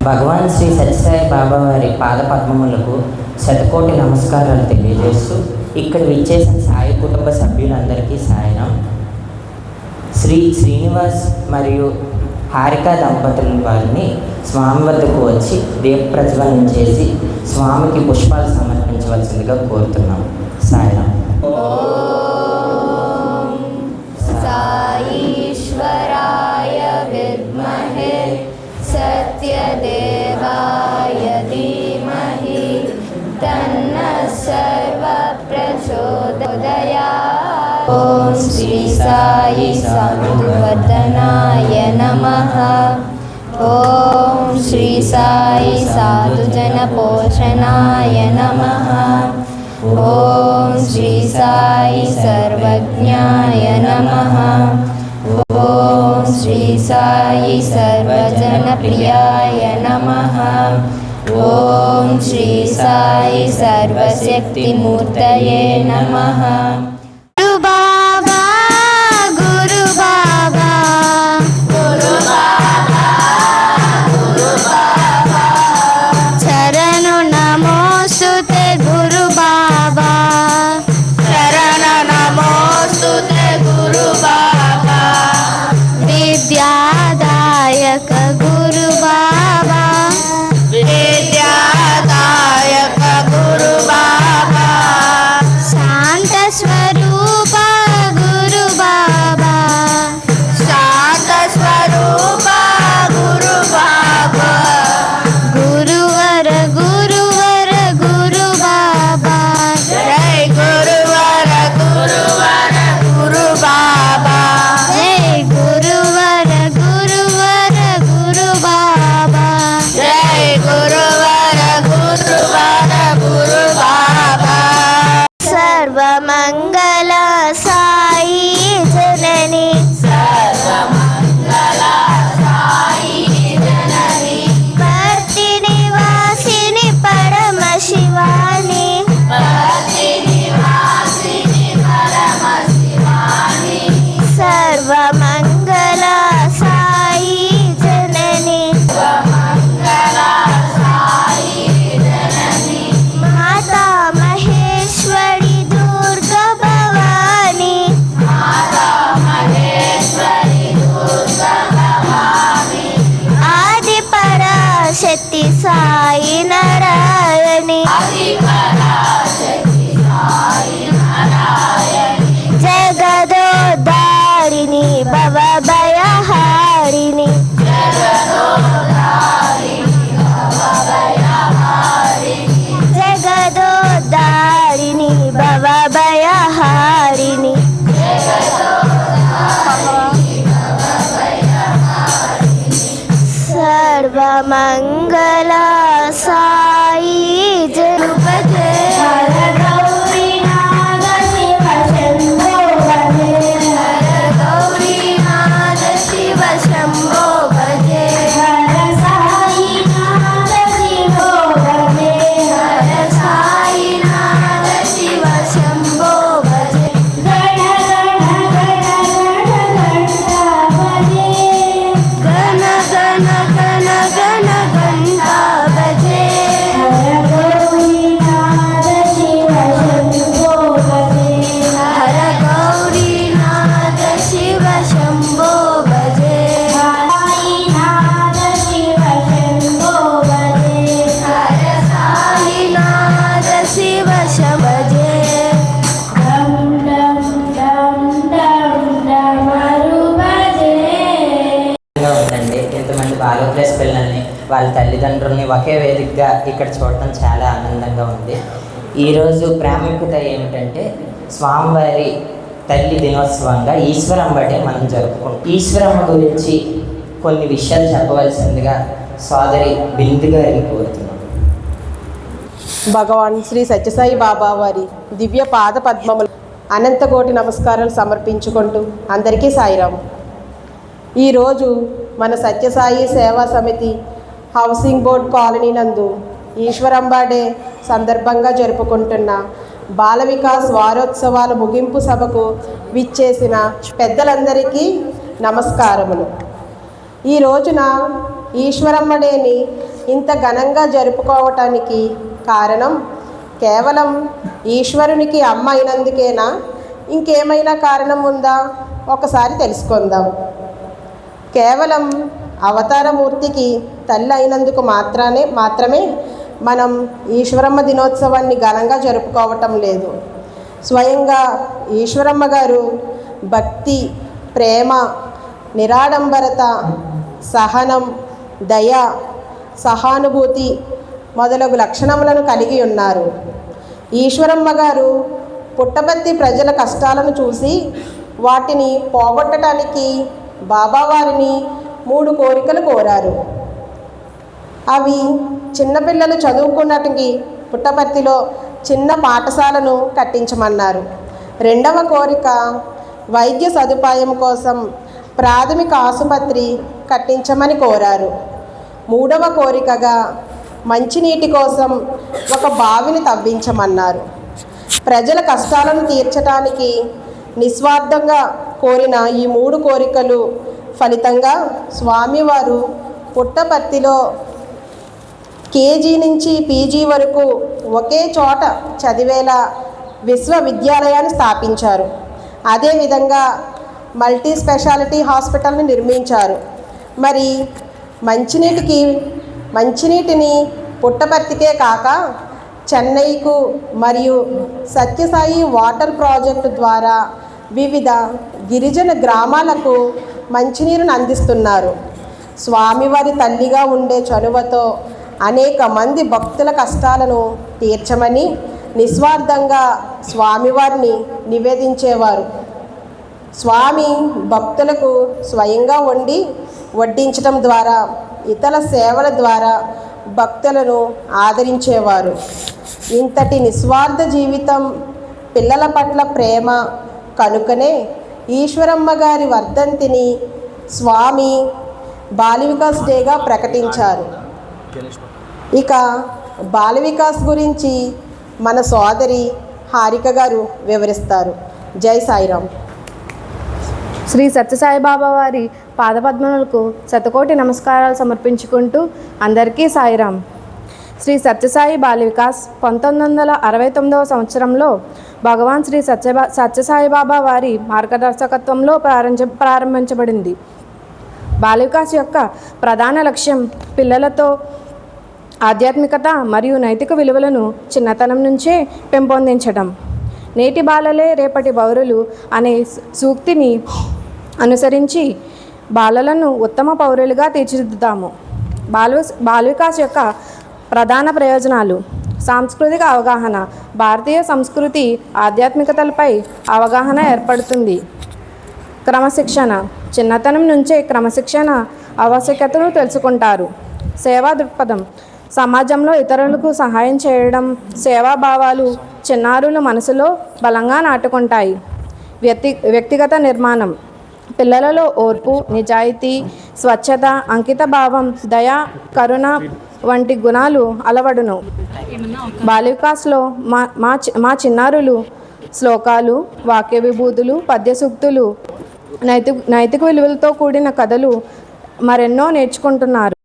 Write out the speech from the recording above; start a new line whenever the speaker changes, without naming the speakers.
భగవాన్ శ్రీ సత్యసాయి బాబా వారి పాద పద్మములకు శతకోటి నమస్కారాలు తెలియజేస్తూ ఇక్కడ విచ్చేసిన సాయి కుటుంబ సభ్యులందరికీ సాయనం. శ్రీనివాస్ మరియు హారిక దంపతుల వారిని స్వామి వద్దకు వచ్చి దీప ప్రజ్వలనం చేసి స్వామికి పుష్పాలు సమర్పించవలసిందిగా కోరుతున్నాం. సాయనం.
సాయీశ్వరాయ విద్మహే సత్యదేవాయ ధీమహి తన్నః సర్వః ప్రచోదయాత్. ఓం శ్రీ సాయి సాధువదనాయ నమః. ఓం శ్రీ సాయి సాధుజన పోషణాయ నమః. ఓం శ్రీ సాయి సర్వజ్ఞాయ నమః. ఓం శ్రీ సాయి సర్వజన ప్రియాయ నమః. ఓం శ్రీ సాయి సర్వశక్తిమూర్తయే నమః.
విద్యాదాయక గురు బాబా,
విద్యాదాయక గురు బాబా,
శాంత స్వరూప గురు బాబా,
శాంత స్వరూప గురు బాబా,
గురువర గురువర గురు బాబా,
జై గురువర గురువర గురు బాబా,
జై గురువర గురువర గురు బాబా,
జై గురువర గురువర గురు బాబా.
సర్వమంగళ సాయి జనని,
సర్వమంగళ సాయి జనని,
భక్తి నివాసిని పరమ శివాని,
భక్తి నివాసిని పరమ శివాని,
సర్వమంగళ సాయి జనని,
సర్వమంగళ సాయి జనని,
మాతా మహేశ్వరి దుర్గా భవాని,
మాతా మహేశ్వరి దుర్గా భవాని,
ఆది పరాశక్తి సాయి నారాయణి,
ఆది పరాశక్తి సాయి నారాయణి,
జగదోద్ధారిణి భవభయహారిణి,
జగదోద్ధారిణి భవభయహారిణి,
జగదోద్ధారిణి భవభయహారిణి, సర్వమంగళ సాయి జనుపతే. హర గౌరీ నాద శివ శంభో భజే, హర గౌరీ నాద శివ శంభో భజే, హర సాయి నాద శివో భజే, హర సాయి నాద శివ శంభో భజే, గణ గణ గణ గణ గణ భజే, గణ గణ గణ భజే, హర గౌరీ నాద శివ శంభో భజే, హర గౌరీ నాద శివ శంభో భజే, సాయి నాద శివ శంభో భజే, హర సాయి నాద శివ శంభజే. డమ్ డమ్ డమ్ డమ్ డమరు భజే.
ఉందండి. ఇంతమంది బాలోప్లస్ పిల్లల్ని వాళ్ళ తల్లిదండ్రుల్ని ఒకే వేదికగా ఇక్కడ చూడటం చాలా ఆనందంగా ఉంది. ఈరోజు ప్రాముఖ్యత ఏమిటంటే స్వామివారి తల్లి దినోత్సవంగా ఈశ్వరమ్మటే మనం జరుపుకుంటాం. ఈశ్వరమ్మ గురించి కొన్ని విషయాలు చెప్పవలసిందిగా సోదరి బిందు గారిని కోరుతున్నాం.
భగవాన్ శ్రీ సత్యసాయి బాబా వారి దివ్య పాద పద్మములు అనంతకోటి నమస్కారాలు సమర్పించుకుంటూ అందరికీ సాయిరాము. ఈరోజు మన సత్యసాయి సేవా సమితి హౌసింగ్ బోర్డ్ కాలనీ నందు ఈశ్వరంబ డే సందర్భంగా జరుపుకుంటున్న బాల వికాస్ వారోత్సవాల ముగింపు సభకు విచ్చేసిన పెద్దలందరికీ నమస్కారములు. ఈ రోజున ఈశ్వరమ్మ డేని ఇంత ఘనంగా జరుపుకోవటానికి కారణం కేవలం ఈశ్వరునికి అమ్మ అయినందుకేనా? ఇంకేమైనా కారణం ఉందా? ఒకసారి తెలుసుకుందాం. కేవలం అవతారమూర్తికి తల్లి అయినందుకు మాత్రమే మనం ఈశ్వరమ్మ దినోత్సవాన్ని ఘనంగా జరుపుకోవటం లేదు. స్వయంగా ఈశ్వరమ్మ గారు భక్తి, ప్రేమ, నిరాడంబరత, సహనం, దయ, సహానుభూతి మొదలగు లక్షణములను కలిగి ఉన్నారు. ఈశ్వరమ్మ గారు పుట్టపర్తి ప్రజల కష్టాలను చూసి వాటిని పోగొట్టడానికి బాబావారిని 3 కోరికలు కోరారు. అవి చిన్నపిల్లలు చదువుకున్నటికి పుట్టపర్తిలో చిన్న పాఠశాలను కట్టించమన్నారు. 2వ కోరిక వైద్య సదుపాయం కోసం ప్రాథమిక ఆసుపత్రి కట్టించమని కోరారు. 3వ కోరికగా మంచినీటి కోసం ఒక బావిని తవ్వించమన్నారు. ప్రజల కష్టాలను తీర్చడానికి నిస్వార్థంగా కోరిన ఈ 3 కోరికలు ఫలితంగా స్వామివారు పుట్టపర్తిలో కేజీ నుంచి పీజీ వరకు ఒకే చోట చదివేలా విశ్వవిద్యాలయాన్ని స్థాపించారు. అదేవిధంగా మల్టీ స్పెషాలిటీ హాస్పిటల్ని నిర్మించారు. మరి మంచినీటిని పుట్టపర్తికే కాక చెన్నైకు మరియు సత్యసాయి వాటర్ ప్రాజెక్టు ద్వారా వివిధ గిరిజన గ్రామాలకు మంచినీరును అందిస్తున్నారు. స్వామివారి తల్లిగా ఉండే చనువతో అనేక మంది భక్తుల కష్టాలను తీర్చమని నిస్వార్థంగా స్వామివారిని నివేదించేవారు. స్వామి భక్తులకు స్వయంగా వడ్డించడం ద్వారా, ఇతర సేవల ద్వారా భక్తులను ఆదరించేవారు. ఇంతటి నిస్వార్థ జీవితం, పిల్లల పట్ల ప్రేమ కనుకనే ఈశ్వరమ్మ గారి వర్ధంతిని స్వామి బాల వికాస్ డేగా ప్రకటించారు. ఇక బాల వికాస్ గురించి మన సోదరి హారిక గారు వివరిస్తారు. జై సాయిరామ్.
శ్రీ సత్యసాయిబాబా వారి పాదపద్మములకు శతకోటి నమస్కారాలు సమర్పించుకుంటూ అందరికీ సాయిరామ్. శ్రీ సత్యసాయి బాల వికాస్ 1969వ సంవత్సరంలో భగవాన్ శ్రీ సత్యసాయిబాబా వారి మార్గదర్శకత్వంలో ప్రారంభించబడింది. బాల వికాస్ యొక్క ప్రధాన లక్ష్యం పిల్లలతో ఆధ్యాత్మికత మరియు నైతిక విలువలను చిన్నతనం నుంచే పెంపొందించడం. నేటి బాలలే రేపటి పౌరులు అనే సూక్తిని అనుసరించి బాలలను ఉత్తమ పౌరులుగా తీర్చిదిద్దుతాము. బాల వికాస్ యొక్క ప్రధాన ప్రయోజనాలు: సాంస్కృతిక అవగాహన. భారతీయ సంస్కృతి ఆధ్యాత్మికతలపై అవగాహన ఏర్పడుతుంది. క్రమశిక్షణ. చిన్నతనం నుంచే క్రమశిక్షణ ఆవశ్యకతను తెలుసుకుంటారు. సేవా దృక్పథం. సమాజంలో ఇతరులకు సహాయం చేయడం, సేవాభావాలు చిన్నారుల మనసులో బలంగా నాటుకుంటాయి. వ్యక్తిగత నిర్మాణం. పిల్లలలో ఓర్పు, నిజాయితీ, స్వచ్ఛత, అంకిత భావం, దయ, కరుణ వంటి గుణాలు అలవడును. బాల వికాస్లో మా చిన్నారులు శ్లోకాలు, వాక్య విభూతులు, పద్య సూక్తులు, నైతిక విలువలతో కూడిన కథలు మరెన్నో నేర్చుకుంటున్నారు.